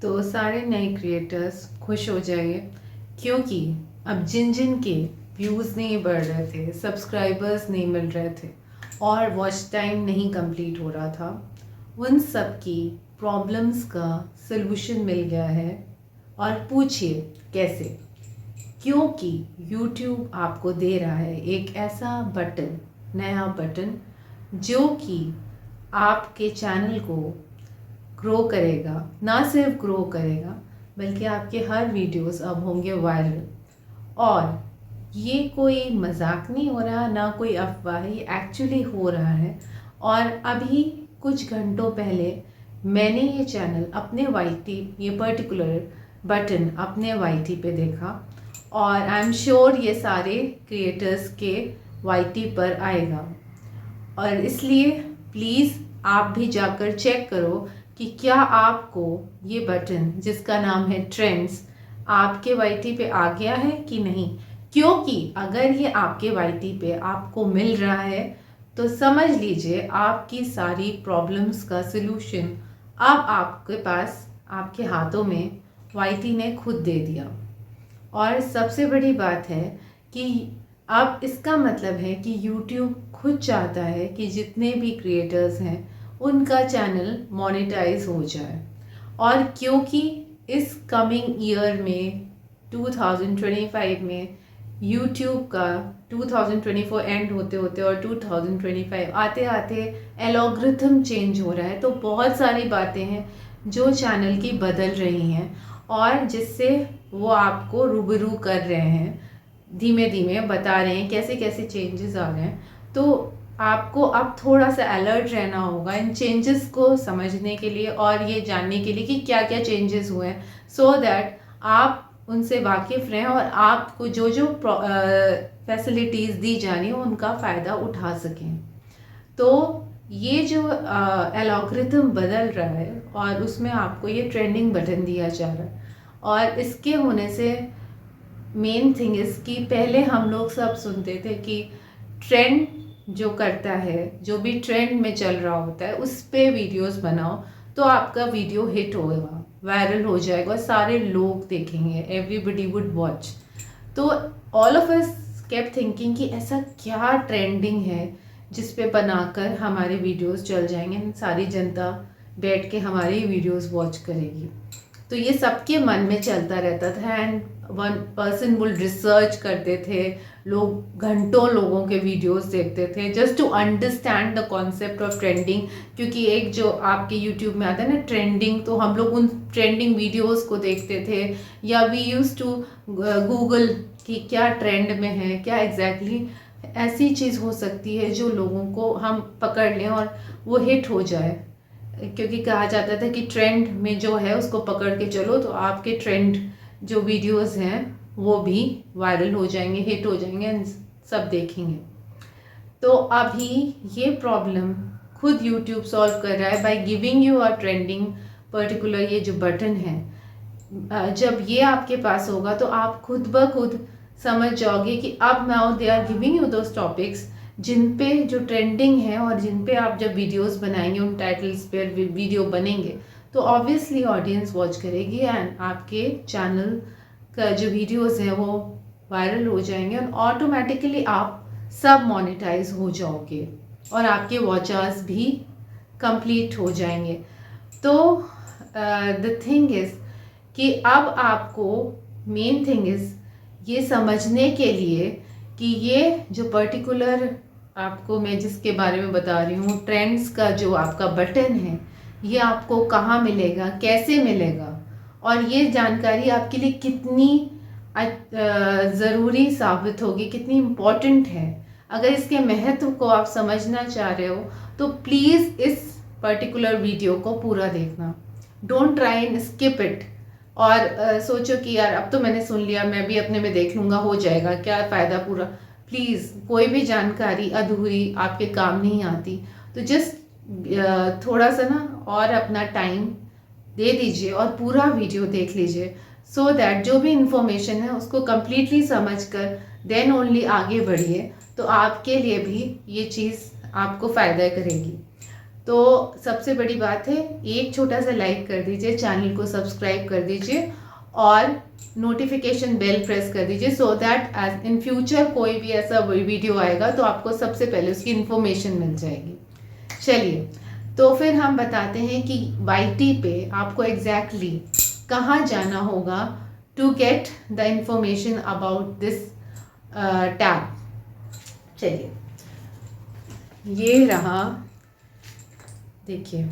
तो सारे नए क्रिएटर्स खुश हो जाइए, क्योंकि अब जिन जिन के व्यूज़ नहीं बढ़ रहे थे, सब्सक्राइबर्स नहीं मिल रहे थे और वॉच टाइम नहीं कंप्लीट हो रहा था, उन सब की प्रॉब्लम्स का सलूशन मिल गया है। और पूछिए कैसे? क्योंकि YouTube आपको दे रहा है एक ऐसा बटन, नया बटन, जो कि आपके चैनल को ग्रो करेगा। ना सिर्फ ग्रो करेगा बल्कि आपके हर वीडियोस अब होंगे वायरल। और ये कोई मजाक नहीं हो रहा, ना कोई अफवाह, ये एक्चुअली हो रहा है। और अभी कुछ घंटों पहले मैंने ये चैनल अपने वाईटी, ये पर्टिकुलर बटन अपने वाईटी पे देखा और आई एम श्योर ये सारे क्रिएटर्स के वाईटी पर आएगा। और इसलिए प्लीज़ आप भी जाकर चेक करो कि क्या आपको ये बटन जिसका नाम है ट्रेंड्स आपके वाईटी पे आ गया है कि नहीं। क्योंकि अगर ये आपके वाईटी पे आपको मिल रहा है तो समझ लीजिए आपकी सारी प्रॉब्लम्स का सलूशन अब आपके पास, आपके हाथों में वाईटी ने खुद दे दिया। और सबसे बड़ी बात है कि अब इसका मतलब है कि YouTube खुद चाहता है कि जितने भी क्रिएटर्स हैं उनका चैनल मोनेटाइज हो जाए। और क्योंकि इस कमिंग ईयर में 2025 में YouTube का 2024 एंड होते होते और 2025 आते आते एल्गोरिथम चेंज हो रहा है, तो बहुत सारी बातें हैं जो चैनल की बदल रही हैं और जिससे वो आपको रूबरू कर रहे हैं, धीमे धीमे बता रहे हैं कैसे कैसे चेंजेस आ गए हैं। तो आपको अब थोड़ा सा अलर्ट रहना होगा इन चेंजेस को समझने के लिए और ये जानने के लिए कि क्या क्या चेंजेस हुए हैं, सो दैट आप उनसे वाकिफ़ रहें और आपको जो जो फैसिलिटीज़ दी जा रही हैं उनका फ़ायदा उठा सकें। तो ये जो एल्गोरिथम बदल रहा है और उसमें आपको ये ट्रेंडिंग बटन दिया जा रहा है, और इसके होने से मेन थिंग इसकी, पहले हम लोग सब सुनते थे कि ट्रेंड जो करता है, जो भी ट्रेंड में चल रहा होता है उस पे वीडियोस बनाओ तो आपका वीडियो हिट होगा, वायरल हो जाएगा, सारे लोग देखेंगे, एवरीबडी वुड वॉच। तो all of us kept thinking कि ऐसा क्या ट्रेंडिंग है जिस पे बनाकर हमारे वीडियोस चल जाएंगे, सारी जनता बैठ के हमारी वीडियोस वॉच करेगी। तो ये सबके मन में चलता रहता था and one person would research करते थे, लोग घंटों लोगों के वीडियोस देखते थे just to understand the concept of trending. क्योंकि एक जो आपके यूट्यूब में आता है ना ट्रेंडिंग, तो हम लोग उन ट्रेंडिंग वीडियोस को देखते थे, या वी यूज टू गूगल कि क्या ट्रेंड में है, क्या एग्जैक्टली ऐसी चीज़ हो सकती है जो लोगों को हम पकड़ लें और वो हिट हो जाए। क्योंकि कहा जाता था कि ट्रेंड में जो है उसको पकड़ के चलो तो आपके ट्रेंड जो वीडियोस हैं वो भी वायरल हो जाएंगे, हिट हो जाएंगे एंड सब देखेंगे। तो अभी ये प्रॉब्लम खुद YouTube सॉल्व कर रहा है by giving you a trending particular ये जो बटन है। जब ये आपके पास होगा तो आप खुद ब खुद समझ जाओगे कि अब now they are giving you those topics जिन पे जो ट्रेंडिंग है, और जिन पे आप जब वीडियोस बनाएंगे उन टाइटल्स पे वीडियो बनेंगे तो ऑब्वियसली ऑडियंस वॉच करेगी एंड आपके चैनल का जो वीडियोस हैं वो वायरल हो जाएंगे और ऑटोमेटिकली आप सब मोनेटाइज हो जाओगे और आपके वॉचर्स भी कंप्लीट हो जाएंगे। तो द थिंग इज़ कि अब आपको मेन थिंग इज़ ये समझने के लिए कि ये जो पर्टिकुलर आपको मैं जिसके बारे में बता रही हूँ, ट्रेंड्स का जो आपका बटन है, ये आपको कहाँ मिलेगा, कैसे मिलेगा, और ये जानकारी आपके लिए कितनी ज़रूरी साबित होगी, कितनी इम्पॉर्टेंट है। अगर इसके महत्व को आप समझना चाह रहे हो तो प्लीज़ इस पर्टिकुलर वीडियो को पूरा देखना, don't try and skip it. और सोचो कि यार अब तो मैंने सुन लिया, मैं भी अपने में देख लूँगा, हो जाएगा, क्या फ़ायदा पूरा। प्लीज़, कोई भी जानकारी अधूरी आपके काम नहीं आती। तो जस्ट थोड़ा सा ना और अपना टाइम दे दीजिए और पूरा वीडियो देख लीजिए, सो दैट जो भी इंफॉर्मेशन है उसको कम्प्लीटली समझ कर देन ओनली आगे बढ़िए, तो आपके लिए भी ये चीज़ आपको फ़ायदा करेगी। तो सबसे बड़ी बात है, एक छोटा सा लाइक कर दीजिए, चैनल को सब्सक्राइब कर दीजिए और नोटिफिकेशन बेल प्रेस कर दीजिए, so that as in future कोई भी ऐसा वीडियो आएगा तो आपको सबसे पहले उसकी इन्फॉर्मेशन मिल जाएगी। चलिए, तो फिर हम बताते हैं कि YT पे आपको एग्जैक्टली कहाँ जाना होगा to get the information about this tab. चलिए, ये रहा, देखिए,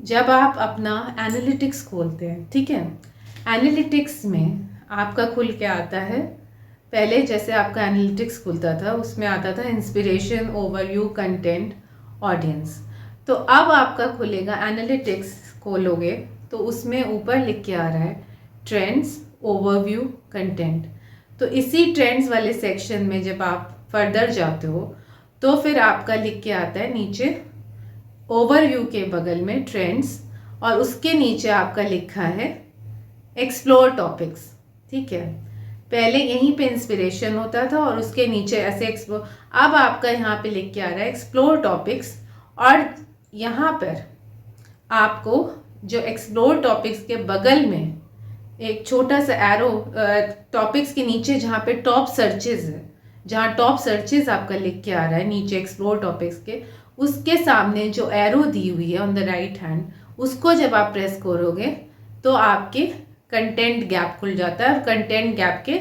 जब आप अपना एनालिटिक्स खोलते हैं, ठीक है, एनालिटिक्स में आपका खुल के आता है, पहले जैसे आपका एनालिटिक्स खुलता था उसमें आता था इंस्पिरेशन, ओवरव्यू, कंटेंट, ऑडियंस। तो अब आपका खुलेगा, एनालिटिक्स खोलोगे तो उसमें ऊपर लिख के आ रहा है ट्रेंड्स, ओवरव्यू, कंटेंट। तो इसी ट्रेंड्स वाले सेक्शन में जब आप फर्दर जाते हो तो फिर आपका लिख के आता है नीचे ओवरव्यू के बगल में ट्रेंड्स, और उसके नीचे आपका लिखा है एक्सप्लोर टॉपिक्स। ठीक है, पहले यहीं पे इंस्पिरेशन होता था और उसके नीचे ऐसे एक्सप्लोर, अब आपका यहाँ पे लिख के आ रहा है एक्सप्लोर टॉपिक्स, और यहाँ पर आपको जो एक्सप्लोर टॉपिक्स के बगल में एक छोटा सा एरो, टॉपिक्स के नीचे जहाँ पे टॉप सर्चेज है, जहाँ टॉप सर्चेज आपका लिख के आ रहा है नीचे एक्सप्लोर टॉपिक्स के, उसके सामने जो एरो दी हुई है ऑन द राइट हैंड, उसको जब आप प्रेस करोगे तो आपके कंटेंट गैप खुल जाता है और कंटेंट गैप के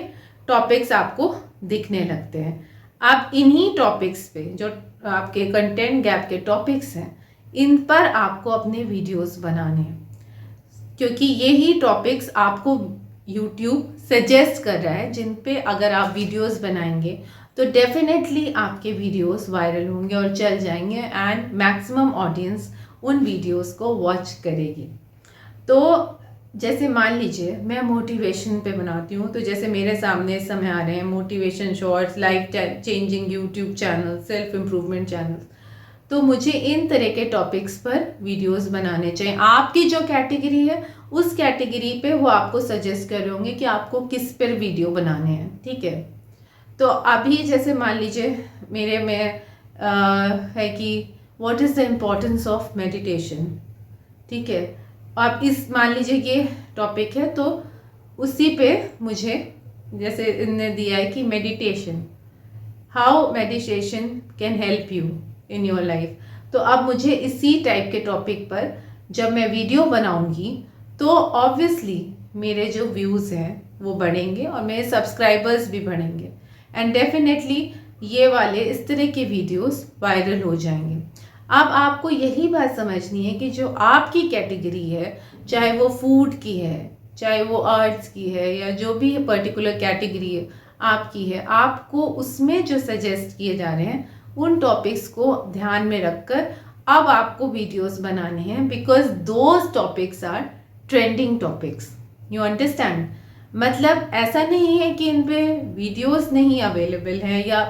टॉपिक्स आपको दिखने लगते हैं। आप इन्हीं टॉपिक्स पे, जो आपके कंटेंट गैप के टॉपिक्स हैं, इन पर आपको अपने वीडियोस बनाने हैं, क्योंकि यही टॉपिक्स आपको YouTube सजेस्ट कर रहा है जिन पे अगर आप वीडियोस बनाएंगे तो डेफिनेटली आपके वीडियोस वायरल होंगे और चल जाएंगे एंड मैक्सिमम ऑडियंस उन वीडियोस को वॉच करेगी। तो जैसे मान लीजिए मैं मोटिवेशन पे बनाती हूँ, तो जैसे मेरे सामने इस समय आ रहे हैं motivation shorts, life changing YouTube channel, self improvement channel, तो मुझे इन तरह के टॉपिक्स पर वीडियोस बनाने चाहिए। आपकी जो कैटेगरी है उस कैटेगरी पे वो आपको सजेस्ट कर रहे होंगे कि आपको किस पर वीडियो बनाने हैं। ठीक है, तो अभी जैसे मान लीजिए मेरे में है कि what is the importance of meditation. ठीक है, आप इस मान लीजिए ये टॉपिक है, तो उसी पे मुझे जैसे इनने दिया है कि meditation, how meditation can help you in your life. तो अब मुझे इसी टाइप के टॉपिक पर जब मैं वीडियो बनाऊंगी तो ऑब्वियसली मेरे जो व्यूज़ हैं वो बढ़ेंगे और मेरे सब्सक्राइबर्स भी बढ़ेंगे एंड डेफिनेटली ये वाले इस तरह के वीडियोस वायरल हो जाएंगे। अब आपको यही बात समझनी है कि जो आपकी कैटेगरी है, चाहे वो फूड की है, चाहे वो आर्ट्स की है, या जो भी पर्टिकुलर कैटेगरी है आपकी है, आपको उसमें जो सजेस्ट किए जा रहे हैं उन टॉपिक्स को ध्यान में रखकर अब आपको वीडियोस बनाने हैं, because those topics are trending topics. You understand? मतलब ऐसा नहीं है कि इन पे वीडियोस नहीं अवेलेबल हैं या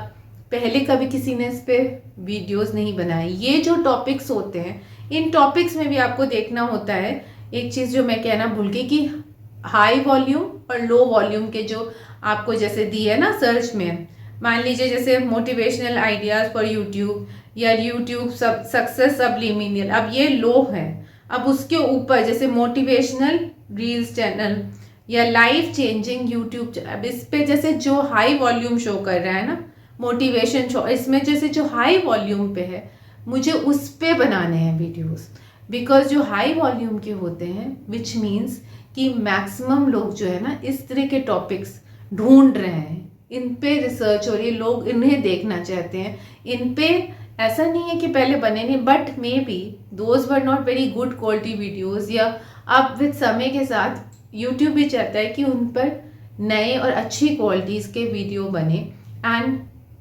पहले कभी किसी ने इस पे वीडियोस नहीं बनाए। ये जो टॉपिक्स होते हैं, इन टॉपिक्स में भी आपको देखना होता है, एक चीज़ जो मैं कहना भूल गई, कि हाई वॉल्यूम और लो वॉल्यूम के जो आपको जैसे दी है ना सर्च में, मान लीजिए जैसे मोटिवेशनल आइडियाज़ फॉर यूट्यूब या यूट्यूब सक्सेस सब्लिमिनल, अब ये लो है। अब उसके ऊपर जैसे मोटिवेशनल रील्स चैनल या लाइफ चेंजिंग यूट्यूब, अब इस पे जैसे जो हाई वॉल्यूम शो कर रहा है ना मोटिवेशन शो, इसमें जैसे जो हाई वॉल्यूम पे है मुझे उस पे बनाने हैं वीडियोस, बिकॉज जो हाई वॉल्यूम के होते हैं विच मीन्स कि मैक्सिमम लोग जो है ना इस तरह के टॉपिक्स ढूंढ रहे हैं, इन पे रिसर्च हो रही है, लोग इन्हें देखना चाहते हैं। इन पे ऐसा नहीं है कि पहले बने नहीं, but may be those were not very good quality videos, या अब विद समय के साथ यूट्यूब भी चाहता है कि उन पर नए और अच्छी क्वालिटीज़ के वीडियो बने एंड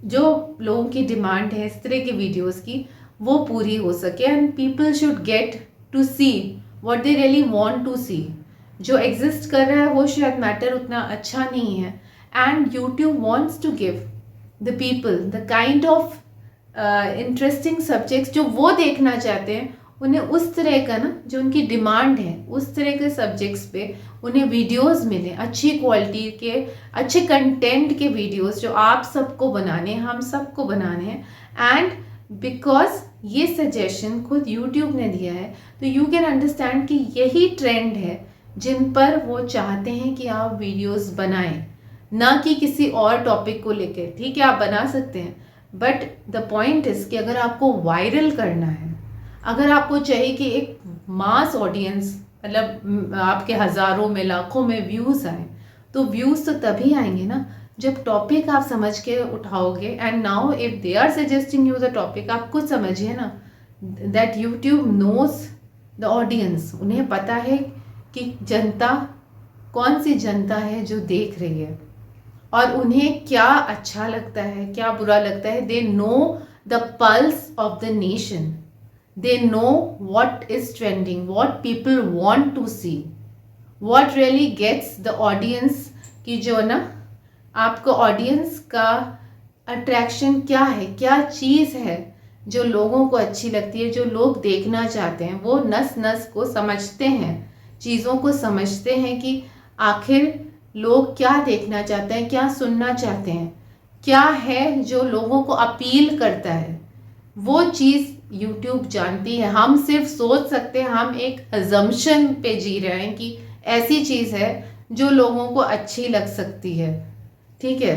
जो लोगों की डिमांड है इस तरह के वीडियोस की वो पूरी हो सके and people should get to see what they really want to see. जो एग्जिस्ट कर रहा है वो शायद मैटर उतना अच्छा नहीं है and YouTube wants to give the people the kind of interesting subjects जो वो देखना चाहते हैं, उन्हें उस तरह का ना जो उनकी डिमांड है उस तरह के सब्जेक्ट्स पे उन्हें वीडियोस मिले, अच्छी क्वालिटी के अच्छे कंटेंट के वीडियोस जो आप सबको बनाने हैं, हम सबको बनाने हैं। एंड बिकॉज ये सजेशन खुद YouTube ने दिया है, तो यू कैन अंडरस्टैंड कि यही ट्रेंड है जिन पर वो चाहते हैं कि आप वीडियोस बनाएं, ना कि किसी और टॉपिक को लेके। ठीक है, आप बना सकते हैं, बट द पॉइंट इज कि अगर आपको वायरल करना है, अगर आपको चाहिए कि एक मास ऑडियंस, मतलब आपके हज़ारों में लाखों में व्यूज़ आए, तो व्यूज़ तो तभी आएंगे ना जब टॉपिक आप समझ के उठाओगे। And now if they are suggesting you the topic, आप खुद समझिए ना that YouTube knows the audience, उन्हें पता है कि जनता कौन सी जनता है जो देख रही है और उन्हें क्या अच्छा लगता है, क्या बुरा लगता है। They know the pulse of the nation, they know what is trending, what people want to see, what really gets the audience की जो ना आपको ऑडियंस का अट्रैक्शन क्या है, क्या चीज़ है जो लोगों को अच्छी लगती है, जो लोग देखना चाहते हैं। वो नस नस को समझते हैं, चीज़ों को समझते हैं कि आखिर लोग क्या देखना चाहते हैं, क्या सुनना चाहते हैं, क्या है जो लोगों को अपील करता है। वो चीज़ YouTube जानती है। हम सिर्फ सोच सकते हैं, हम एक अजम्पशन पे जी रहे हैं कि ऐसी चीज़ है जो लोगों को अच्छी लग सकती है। ठीक है,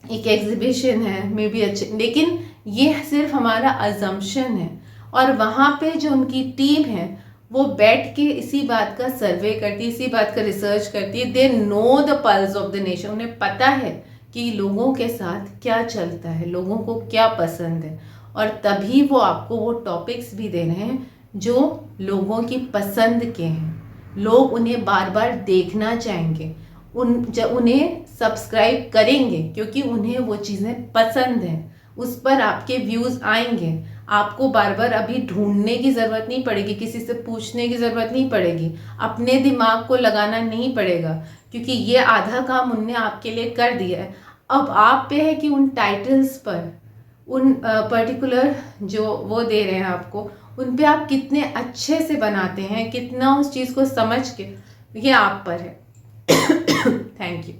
एक एग्जीबिशन है मे बी अच्छे, लेकिन ये सिर्फ हमारा अजम्पशन है। और वहाँ पे जो उनकी टीम है वो बैठ के इसी बात का सर्वे करती है, इसी बात का रिसर्च करती है। They know the pulse of the nation, उन्हें पता है कि लोगों के साथ क्या चलता है, लोगों को क्या पसंद है, और तभी वो आपको वो टॉपिक्स भी दे रहे हैं जो लोगों की पसंद के हैं। लोग उन्हें बार बार देखना चाहेंगे, उन्हें सब्सक्राइब करेंगे क्योंकि उन्हें वो चीज़ें पसंद हैं। उस पर आपके व्यूज़ आएंगे। आपको बार बार अभी ढूंढने की ज़रूरत नहीं पड़ेगी, किसी से पूछने की ज़रूरत नहीं पड़ेगी, अपने दिमाग को लगाना नहीं पड़ेगा, क्योंकि ये आधा काम उनने आपके लिए कर दिया है। अब आप पे है कि उन टाइटल्स पर, उन पर्टिकुलर जो वो दे रहे हैं आपको, उन पे आप कितने अच्छे से बनाते हैं, कितना उस चीज़ को समझ के, ये आप पर है। Thank you.